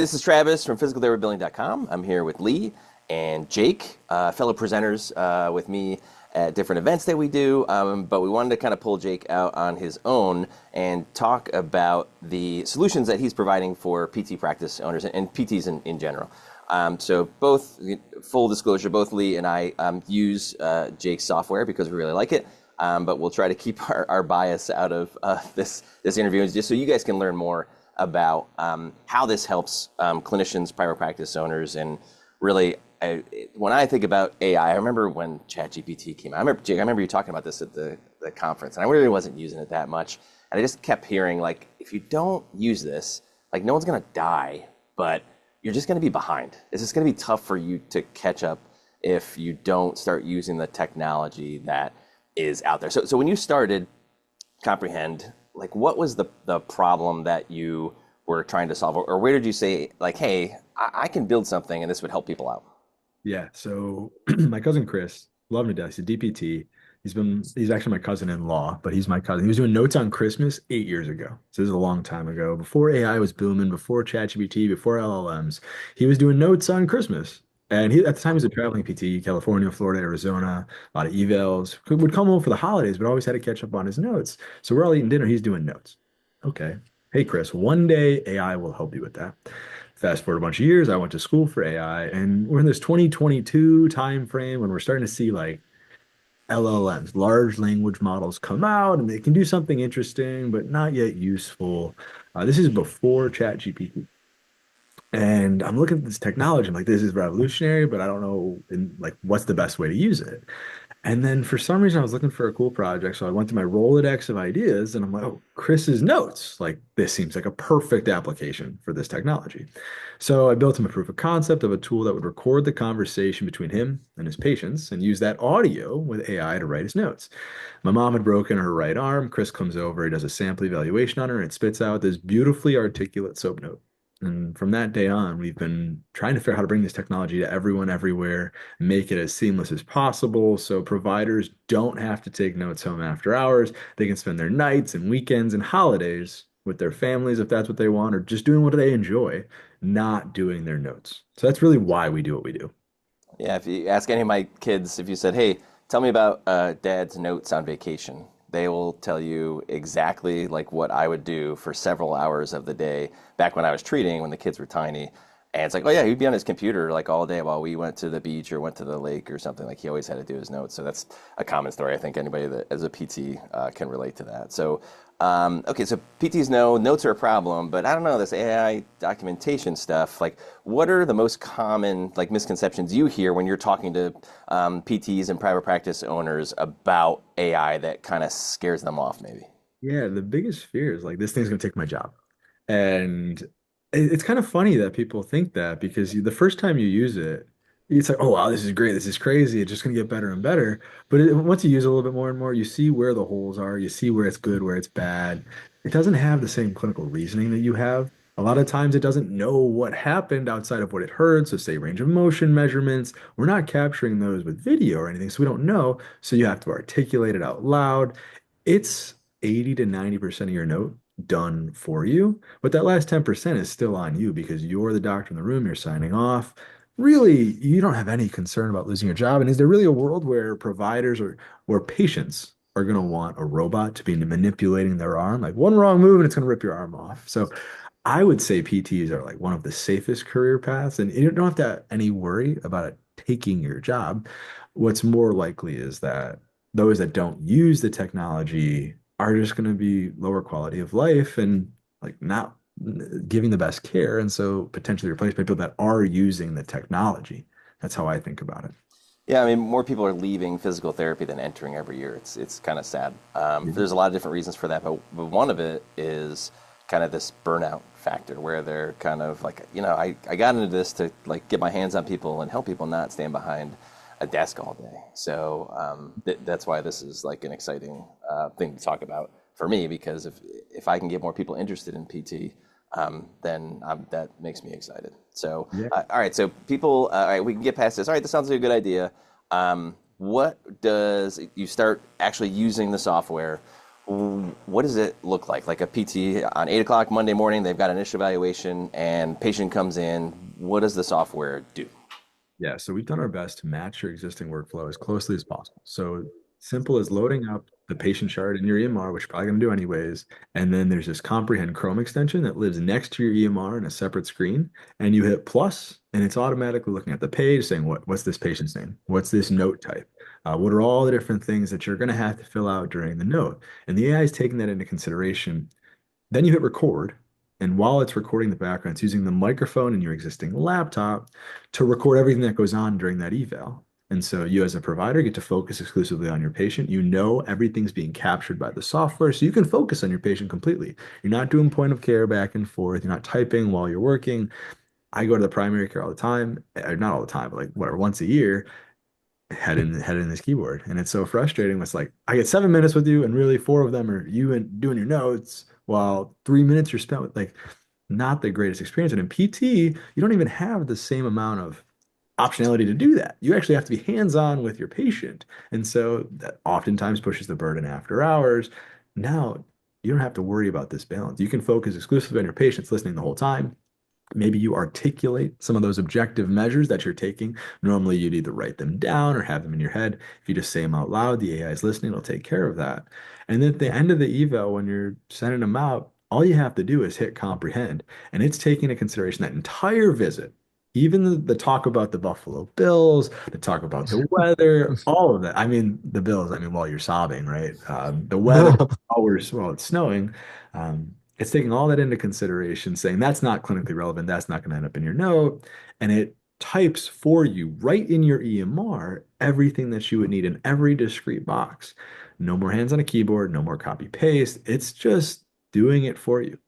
This is Travis from physicaltherapybuilding.com. I'm here with Lee and Jake, fellow presenters with me at different events that we do. But we wanted to kind of pull Jake out on his own and talk about the solutions that he's providing for PT practice owners and PTs in general. So both, full disclosure, both Lee and I use Jake's software because we really like it. But we'll try to keep our bias out of this interview just so you guys can learn more about how this helps clinicians, private practice owners, and really, when I think about AI, I remember when ChatGPT came out. Jake, I remember you talking about this at the conference, and I really wasn't using it that much. And I just kept hearing, like, if you don't use this, like, no one's gonna die, but you're just gonna be behind. It's just gonna be tough for you to catch up if you don't start using the technology that is out there. So when you started Comprehend, like, what was the problem that you were trying to solve, or where did you say, like, hey, I can build something and this would help people out? Yeah, so my cousin Chris, love him to death. He's a DPT. He's actually my cousin-in-law, but he's my cousin. He was doing notes on Christmas 8 years ago. So this is a long time ago. Before AI was booming, before ChatGPT, before LLMs, he was doing notes on Christmas. And he at the time he was a traveling PT, California, Florida, Arizona, a lot of evals. Would come home for the holidays, but always had to catch up on his notes. So we're all eating dinner, he's doing notes. Okay. Hey Chris, one day AI will help you with that. Fast forward a bunch of years, I went to school for AI, and we're in this 2022 time frame when we're starting to see like LLMs, large language models, come out, and they can do something interesting, but not yet useful. This is before ChatGPT. And I'm looking at this technology. I'm like, this is revolutionary, but I don't know like what's the best way to use it. And then for some reason, I was looking for a cool project. So I went to my Rolodex of ideas and I'm like, oh, Chris's notes. Like, this seems like a perfect application for this technology. So I built him a proof of concept of a tool that would record the conversation between him and his patients and use that audio with AI to write his notes. My mom had broken her right arm. Chris comes over, he does a sample evaluation on her, and it spits out this beautifully articulate soap note. And from that day on, we've been trying to figure out how to bring this technology to everyone everywhere, make it as seamless as possible so providers don't have to take notes home after hours. They can spend their nights and weekends and holidays with their families if that's what they want, or just doing what they enjoy, not doing their notes. So that's really why we do what we do. Yeah, if you ask any of my kids, if you said, hey, tell me about dad's notes on vacation, they will tell you exactly like what I would do for several hours of the day back when I was treating when the kids were tiny. And it's like, oh yeah, he'd be on his computer like all day while we went to the beach or went to the lake or something. Like, he always had to do his notes. So that's a common story. I think anybody that as a PT can relate to that. So okay, so PTs know notes are a problem, but I don't know, this AI documentation stuff, like, what are the most common like misconceptions you hear when you're talking to PTs and private practice owners about AI that kind of scares them off maybe? Yeah, the biggest fear is like this thing's gonna take my job. And it's kind of funny that people think that because the first time you use it, it's like, oh wow, this is great, this is crazy, it's just gonna get better and better. But once you use it a little bit more and more, you see where the holes are, you see where it's good, where it's bad. It doesn't have the same clinical reasoning that you have. A lot of times it doesn't know what happened outside of what it heard. So say range of motion measurements, we're not capturing those with video or anything, so we don't know. So you have to articulate it out loud. It's 80 to 90% of your note done for you, but that last 10% is still on you because you're the doctor in the room, you're signing off. Really, you don't have any concern about losing your job. And is there really a world where providers or where patients are going to want a robot to be manipulating their arm? Like one wrong move and it's going to rip your arm off. So I would say PTs are like one of the safest career paths, and you don't have to have any worry about it taking your job. What's more likely is that those that don't use the technology are just going to be lower quality of life and like not giving the best care, and so potentially replaced by people that are using the technology. That's how I think about it. Yeah, I mean, more people are leaving physical therapy than entering every year. It's kind of sad. Mhm. There's a lot of different reasons for that, but one of it is kind of this burnout factor where they're kind of like, I got into this to like get my hands on people and help people, not stand behind a desk all day. So that's why this is like an exciting thing to talk about for me, because if I can get more people interested in PT, then that makes me excited. So, Yeah. all right, so people, all right, we can get past this. All right, this sounds like a good idea. What does you start actually using the software? What does it look like? Like a PT on 8 o'clock Monday morning, they've got an initial evaluation and patient comes in. What does the software do? Yeah, so we've done our best to match your existing workflow as closely as possible. So simple as loading up the patient chart in your EMR, which you're probably going to do anyways. And then there's this Comprehend Chrome extension that lives next to your EMR in a separate screen. And you hit plus, and it's automatically looking at the page saying, what's this patient's name? What's this note type? What are all the different things that you're going to have to fill out during the note? And the AI is taking that into consideration. Then you hit record. And while it's recording the background, it's using the microphone in your existing laptop to record everything that goes on during that eval. And so you as a provider get to focus exclusively on your patient. You know everything's being captured by the software, so you can focus on your patient completely. You're not doing point of care back and forth. You're not typing while you're working. I go to the primary care all the time, or not all the time, but like whatever, once a year, head in this keyboard. And it's so frustrating. It's like I get 7 minutes with you, and really four of them are you and doing your notes, while 3 minutes you're spent with like not the greatest experience. And in PT, you don't even have the same amount of optionality to do that. You actually have to be hands-on with your patient. And so that oftentimes pushes the burden after hours. Now you don't have to worry about this balance. You can focus exclusively on your patients listening the whole time. Maybe you articulate some of those objective measures that you're taking. Normally, you'd either write them down or have them in your head. If you just say them out loud, the AI is listening, it'll take care of that. And then at the end of the eval, when you're sending them out, all you have to do is hit comprehend. And it's taking into consideration that entire visit, even the talk about the Buffalo Bills, the talk about the weather, all of that. I mean, the Bills, I mean, while you're sobbing, right? The weather, while it's snowing. It's taking all that into consideration, saying that's not clinically relevant, that's not going to end up in your note. And it types for you right in your EMR everything that you would need in every discrete box. No more hands on a keyboard, no more copy paste. It's just doing it for you.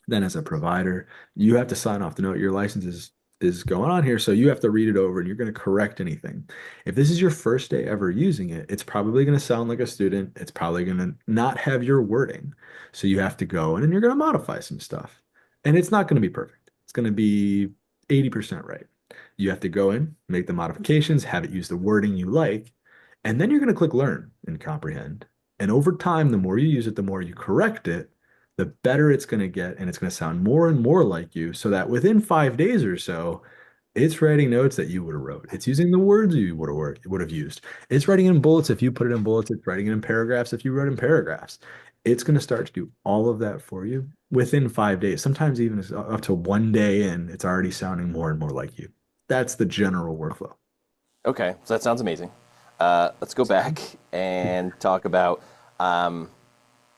Then as a provider, you have to sign off the note. Your license is going on here, so you have to read it over and you're going to correct anything. If this is your first day ever using it, it's probably going to sound like a student. It's probably going to not have your wording. So you have to go in and you're going to modify some stuff. And it's not going to be perfect. It's going to be 80% right. You have to go in, make the modifications, have it use the wording you like, and then you're going to click learn and comprehend. And over time, the more you use it, the more you correct it, the better it's going to get, and it's going to sound more and more like you, so that within 5 days or so, it's writing notes that you would have wrote. It's using the words you would have used. It's writing in bullets if you put it in bullets. It's writing it in paragraphs if you wrote in paragraphs. It's going to start to do all of that for you within 5 days. Sometimes even up to one day, and it's already sounding more and more like you. That's the general workflow. Okay, so that sounds amazing. Let's go back and talk about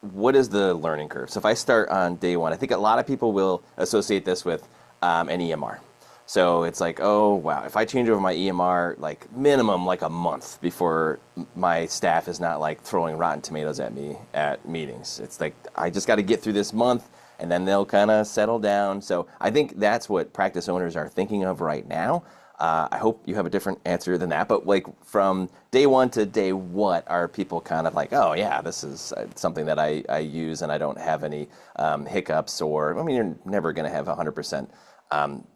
what is the learning curve. So if I start on day one, I think a lot of people will associate this with an EMR. So it's like, oh wow, if I change over my EMR, like minimum like a month before my staff is not like throwing rotten tomatoes at me at meetings. It's like I just got to get through this month, and then they'll kind of settle down. So I think that's what practice owners are thinking of right now. I hope you have a different answer than that. But like from day one to day what are people kind of like, oh yeah, this is something that I use and I don't have any hiccups, or I mean, you're never going to have 100%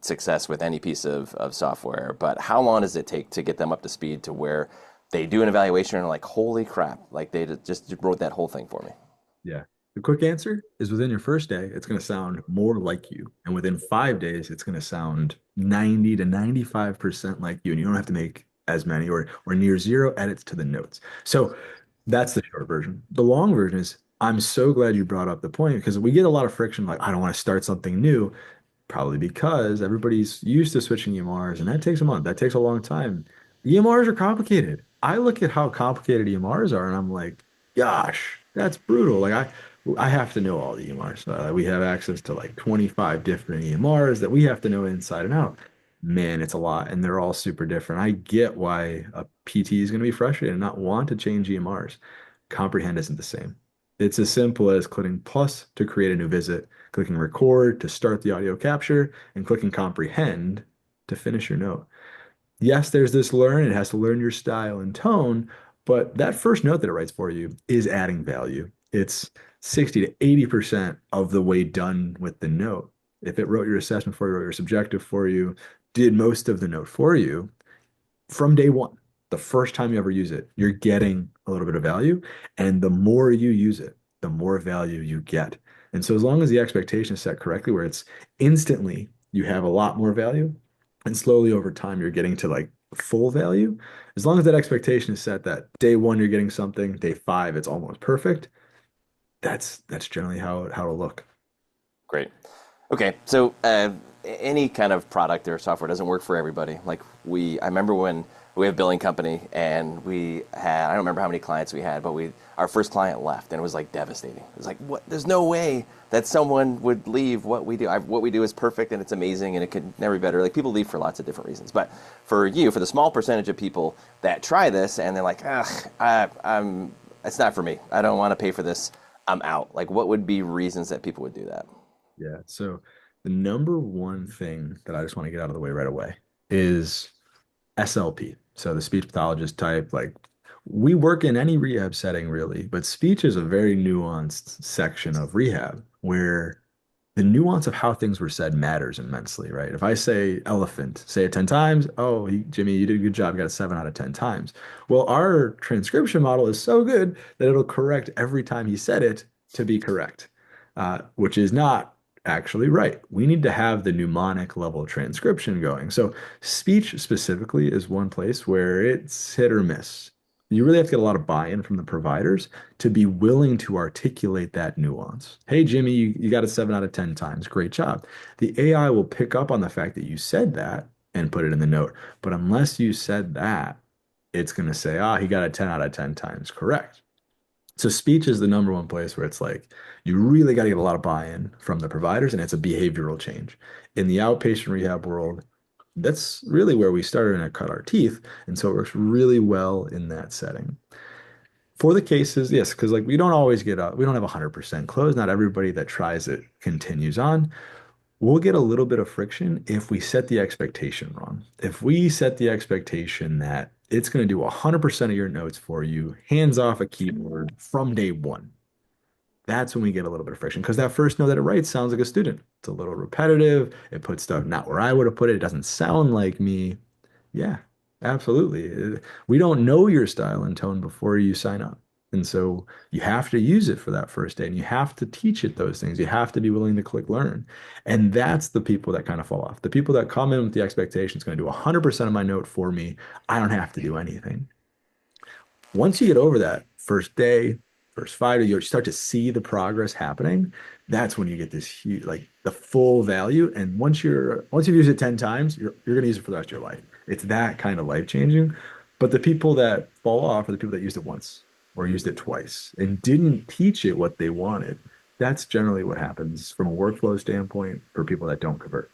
success with any piece of software. But how long does it take to get them up to speed to where they do an evaluation and are like, holy crap, like they just wrote that whole thing for me? Yeah. The quick answer is within your first day, it's going to sound more like you. And within 5 days, it's going to sound 90 to 95% like you. And you don't have to make as many or near zero edits to the notes. So that's the short version. The long version is I'm so glad you brought up the point, because we get a lot of friction like, I don't want to start something new, probably because everybody's used to switching EMRs, and that takes a month. That takes a long time. EMRs are complicated. I look at how complicated EMRs are, and I'm like, gosh, that's brutal. Like I have to know all the EMRs. We have access to like 25 different EMRs that we have to know inside and out. Man, it's a lot, and they're all super different. I get why a PT is going to be frustrated and not want to change EMRs. Comprehend isn't the same. It's as simple as clicking plus to create a new visit, clicking record to start the audio capture, and clicking comprehend to finish your note. Yes, there's this learn, it has to learn your style and tone, but that first note that it writes for you is adding value. It's 60 to 80% of the way done with the note. If it wrote your assessment for you, wrote your subjective for you, did most of the note for you from day one, the first time you ever use it, you're getting a little bit of value. And the more you use it, the more value you get. And so as long as the expectation is set correctly, where it's instantly you have a lot more value, and slowly over time you're getting to like full value, as long as that expectation is set that day one you're getting something, day five it's almost perfect, that's generally how it'll look. Great. Okay, so any kind of product or software doesn't work for everybody. I remember when we have a billing company and we had, I don't remember how many clients we had, but our first client left and it was like devastating. It was like, what? There's no way that someone would leave what we do. What we do is perfect and it's amazing and it could never be better. Like people leave for lots of different reasons, but for the small percentage of people that try this and they're like, ugh, it's not for me. I don't want to pay for this. I'm out. Like, what would be reasons that people would do that? Yeah. So the number one thing that I just want to get out of the way right away is SLP. So the speech pathologist type, like we work in any rehab setting really, but speech is a very nuanced section of rehab where the nuance of how things were said matters immensely, right? If I say elephant, say it 10 times, oh, Jimmy, you did a good job, you got a 7 out of 10 times. Well, our transcription model is so good that it'll correct every time he said it to be correct, which is not actually right. We need to have the mnemonic level transcription going. So speech specifically is one place where it's hit or miss. You really have to get a lot of buy-in from the providers to be willing to articulate that nuance. Hey, Jimmy, you got a 7 out of 10 times. Great job. The AI will pick up on the fact that you said that and put it in the note. But unless you said that, it's going to say, he got a 10 out of 10 times correct. So speech is the number one place where it's like you really got to get a lot of buy-in from the providers, and it's a behavioral change. In the outpatient rehab world, that's really where we started and cut our teeth. And so it works really well in that setting. For the cases, yes, because like we don't always get up, we don't have 100% close. Not everybody that tries it continues on. We'll get a little bit of friction if we set the expectation wrong. If we set the expectation that it's going to do 100% of your notes for you, hands off a keyboard from day one, that's when we get a little bit of friction because that first note that it writes sounds like a student. It's a little repetitive. It puts stuff not where I would have put it. It doesn't sound like me. Yeah, absolutely. We don't know your style and tone before you sign up. And so you have to use it for that first day and you have to teach it those things. You have to be willing to click learn. And that's the people that kind of fall off. The people that come in with the expectation it's going to do 100% of my note for me. I don't have to do anything. Once you get over that first day, first 5 days, you start to see the progress happening. That's when you get this huge, like the full value. And once you've used it 10 times, you're going to use it for the rest of your life. It's that kind of life changing. But the people that fall off are the people that used it once or used it twice and didn't teach it what they wanted. That's generally what happens from a workflow standpoint for people that don't convert.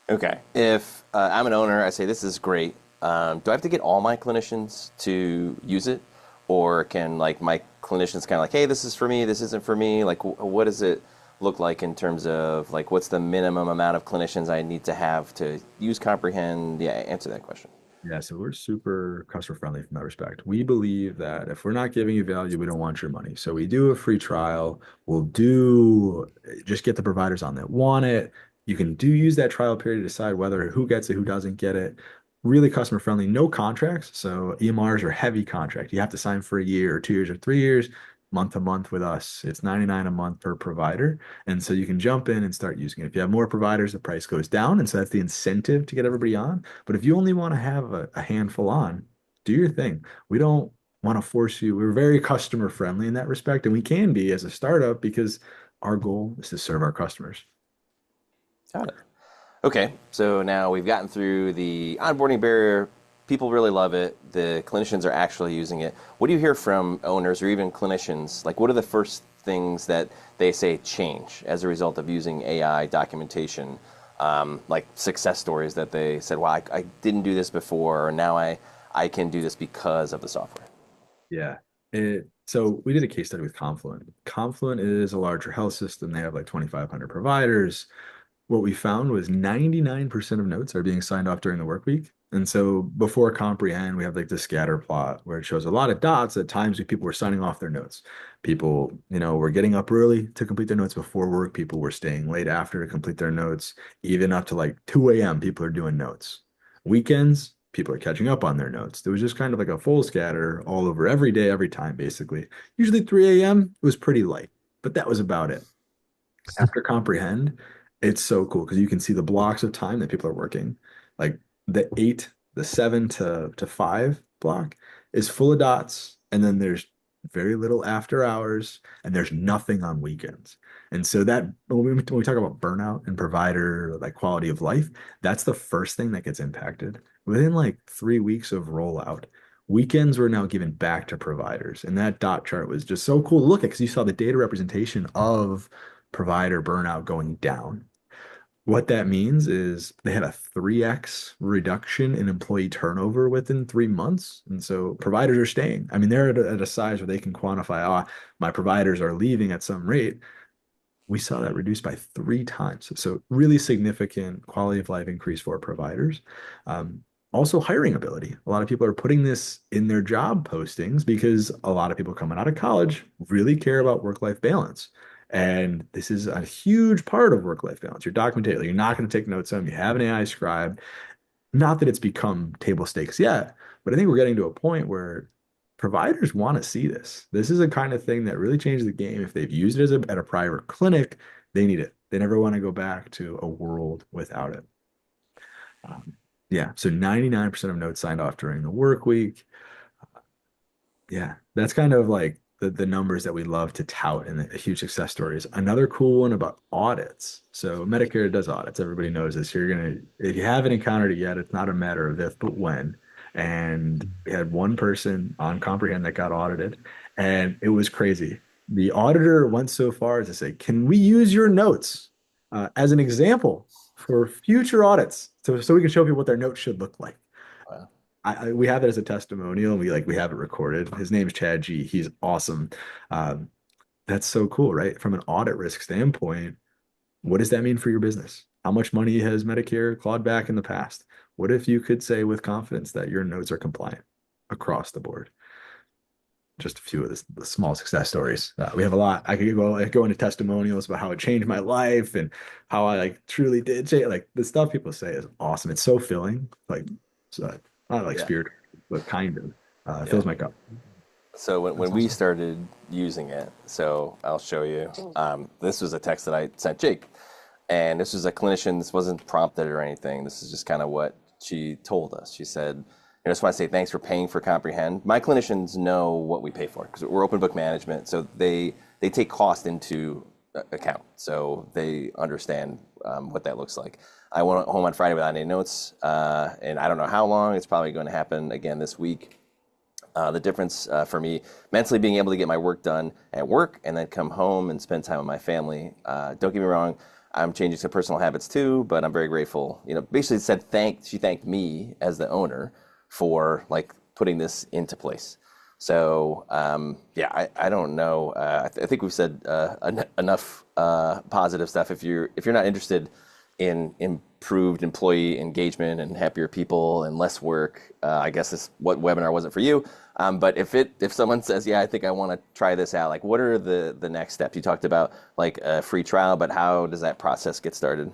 Okay. If I'm an owner, I say this is great. Do I have to get all my clinicians to use it, or can like my clinicians kind of like, hey, this is for me, this isn't for me? Like, what does it look like in terms of like what's the minimum amount of clinicians I need to have to use Comprehend? Yeah, answer that question. Yeah, so we're super customer friendly from that respect. We believe that if we're not giving you value, we don't want your money. So we do a free trial. We'll do just get the providers on that want it. You can use that trial period to decide whether who gets it, who doesn't get it. Really customer friendly, no contracts. So EMRs are heavy contract. You have to sign for a year or 2 years or 3 years, month to month with us. It's 99 a month per provider. And so you can jump in and start using it. If you have more providers, the price goes down. And so that's the incentive to get everybody on. But if you only want to have a handful on, do your thing. We don't want to force you. We're very customer friendly in that respect. And we can be as a startup because our goal is to serve our customers. Got it. Okay, so now we've gotten through the onboarding barrier. People really love it. The clinicians are actually using it. What do you hear from owners or even clinicians? Like, what are the first things that they say change as a result of using AI documentation? Like success stories that they said, well, I didn't do this before, or now I can do this because of the software. Yeah. So we did a case study with Confluent. Confluent is a larger health system. They have like 2,500 providers. What we found was 99% of notes are being signed off during the work week. And so before Comprehend, we have like the scatter plot where it shows a lot of dots at times when people were signing off their notes. People, were getting up early to complete their notes before work. People were staying late after to complete their notes. Even up to like 2 a.m., people are doing notes. Weekends, people are catching up on their notes. There was just kind of like a full scatter all over every day, every time, basically. Usually 3 a.m. was pretty light, but that was about it. After comprehend, it's so cool because you can see the blocks of time that people are working. Like the 8, the 7 to 5 block is full of dots, and then there's very little after hours, and there's nothing on weekends. And so that when we talk about burnout and provider like quality of life, that's the first thing that gets impacted. Within like 3 weeks of rollout, weekends were now given back to providers. And that dot chart was just so cool to look at because you saw the data representation of provider burnout going down. What that means is they had a 3x reduction in employee turnover within 3 months. And so providers are staying. I mean, they're at a size where they can quantify, my providers are leaving at some rate. We saw that reduced by 3 times. So really significant quality of life increase for providers. Also hiring ability. A lot of people are putting this in their job postings because a lot of people coming out of college really care about work-life balance. And this is a huge part of work-life balance. Your documentation, you're not going to take notes on them. You have an AI scribe. Not that it's become table stakes yet, but I think we're getting to a point where providers want to see this. This is a kind of thing that really changed the game. If they've used it at a private clinic, they need it. They never want to go back to a world without it. Um, yeah, so 99% of notes signed off during the work week. Yeah, that's kind of like the numbers that we love to tout and the huge success stories. Another cool one about audits. So Medicare does audits. Everybody knows this. If you haven't encountered it yet, it's not a matter of if, but when. And we had one person on Comprehend that got audited, and it was crazy. The auditor went so far as to say, "Can we use your notes as an example for future audits, so we can show people what their notes should look like?" Wow. We have it as a testimonial, and we have it recorded. His name's Chad G. He's awesome. Um, that's so cool, right? From an audit risk standpoint, what does that mean for your business? How much money has Medicare clawed back in the past? What if you could say with confidence that your notes are compliant across the board? Just a few of the small success stories. We have a lot. I could go into testimonials about how it changed my life and how I like truly did change. Like the stuff people say is awesome. It's so filling. Like so, not like Yeah. spirit, but kind of it Yeah. fills my cup. So when That's we awesome. started using it, so I'll show you. This was a text that I sent Jake, and this was a clinician. This wasn't prompted or anything. This is just kind of what she told us. She said, "I just want to say thanks for paying for Comprehend. My clinicians know what we pay for because we're open book management, so they take cost into account, so they understand what that looks like. I went home on Friday without any notes, and I don't know how long. It's probably going to happen again this week." The difference for me, mentally being able to get my work done at work and then come home and spend time with my family. Don't get me wrong, I'm changing some personal habits too, but I'm very grateful. Basically said she thanked me as the owner for like putting this into place. So yeah, I don't know. I think we've said enough positive stuff. If you're not interested in improved employee engagement and happier people and less work, I guess what webinar wasn't for you. But if someone says, yeah, I think I want to try this out, like what are the next steps? You talked about like a free trial, but how does that process get started?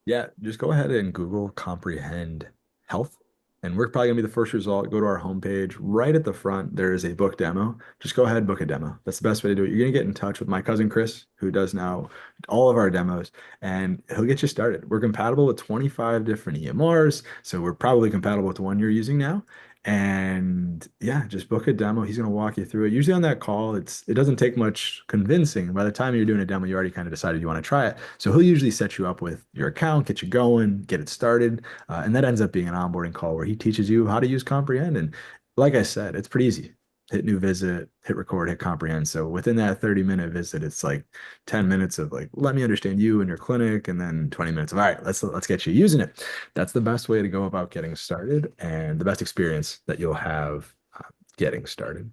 Yeah, just go ahead and Google Comprehend Health. And we're probably gonna be the first result. Go to our homepage. Right at the front, there is a book demo. Just go ahead and book a demo. That's the best way to do it. You're gonna get in touch with my cousin Chris, who does now all of our demos, and he'll get you started. We're compatible with 25 different EMRs, so we're probably compatible with the one you're using now. And yeah, just book a demo. He's going to walk you through it. Usually on that call, it doesn't take much convincing. By the time you're doing a demo, you already kind of decided you want to try it. So he'll usually set you up with your account, get you going, get it started. And that ends up being an onboarding call where he teaches you how to use Comprehend. And like I said, it's pretty easy. Hit new visit, hit record, hit comprehend. So within that 30-minute visit, it's like 10 minutes of like, let me understand you and your clinic, and then 20 minutes of, all right, let's get you using it. That's the best way to go about getting started and the best experience that you'll have getting started.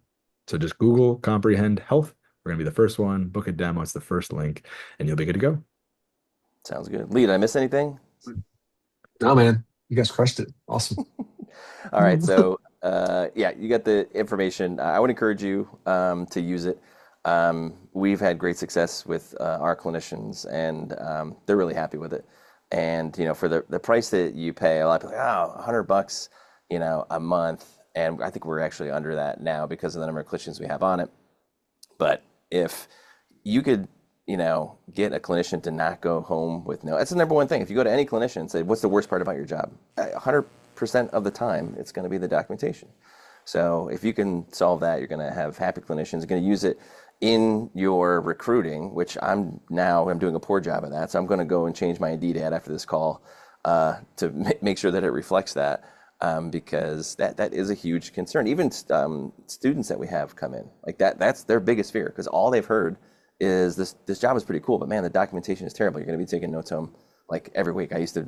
So just Google Comprehend Health. We're going to be the first one. Book a demo. It's the first link, and you'll be good to go. Sounds good. Lee, did I miss anything? No, man, you guys crushed it. Awesome. All right, so yeah, you got the information. I would encourage you to use it. We've had great success with our clinicians, and they're really happy with it. And for the price that you pay, a lot of people are like, oh, $100 a month, and I think we're actually under that now because of the number of clinicians we have on it. But if you could, get a clinician to not go home with that's the number one thing. If you go to any clinician and say, what's the worst part about your job? 100% of the time, it's going to be the documentation. So if you can solve that, you're going to have happy clinicians. You're going to use it in your recruiting, which I'm doing a poor job of that. So I'm going to go and change my Indeed ad after this call to make sure that it reflects that. Because that is a huge concern. Even students that we have come in, like that's their biggest fear, because all they've heard is this job is pretty cool, but man, the documentation is terrible. You're going to be taking notes home like every week. I used to,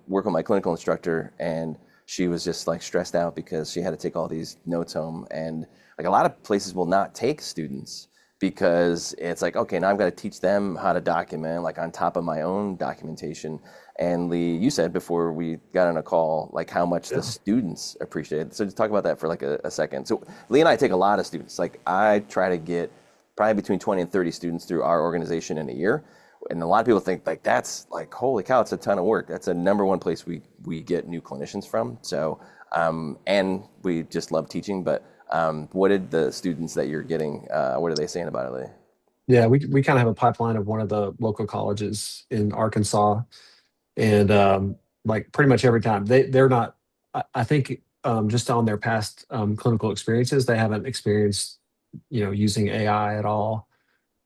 work with my clinical instructor, and she was just like stressed out because she had to take all these notes home. And like a lot of places will not take students because it's like, okay, now I've got to teach them how to document, like on top of my own documentation. And Lee, you said before we got on a call, like how much the students appreciate it. So just talk about that for like a second. So Lee and I take a lot of students. Like I try to get probably between 20 and 30 students through our organization in a year. And a lot of people think like, that's like, holy cow, it's a ton of work. That's a number one place we get new clinicians from. So, and we just love teaching, but what did the students that you're getting, what are they saying about it, Lee? Yeah, we kind of have a pipeline of one of the local colleges in Arkansas. And like pretty much every time they're not, I think just on their past clinical experiences, they haven't experienced, using AI at all.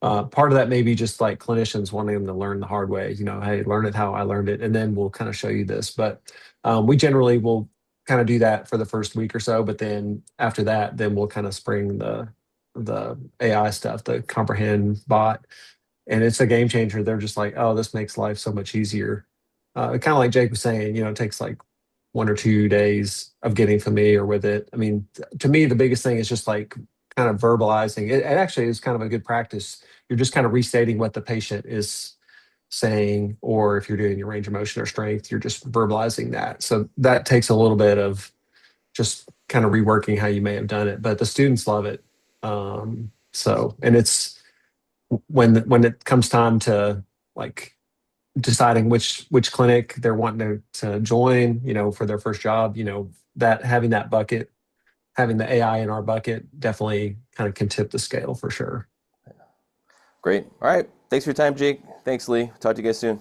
Part of that may be just like clinicians wanting them to learn the hard way, hey, learn it how I learned it, and then we'll kind of show you this. But we generally will kind of do that for the first week or so, but then after that, then we'll kind of spring the AI stuff, the Comprehend bot, and it's a game changer. They're just like, oh, this makes life so much easier. Kind of like Jake was saying, it takes like 1 or 2 days of getting familiar with it. I mean, to me, the biggest thing is just like kind of verbalizing. It actually is kind of a good practice. You're just kind of restating what the patient is saying, or if you're doing your range of motion or strength, you're just verbalizing that. So that takes a little bit of just kind of reworking how you may have done it, but the students love it. And it's when it comes time to like deciding which clinic they're wanting to join, for their first job, that having that bucket, having the AI in our bucket definitely kind of can tip the scale for sure. Great. All right. Thanks for your time, Jake. Thanks, Lee. Talk to you guys soon.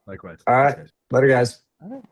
Likewise. All right. Later, guys. All right.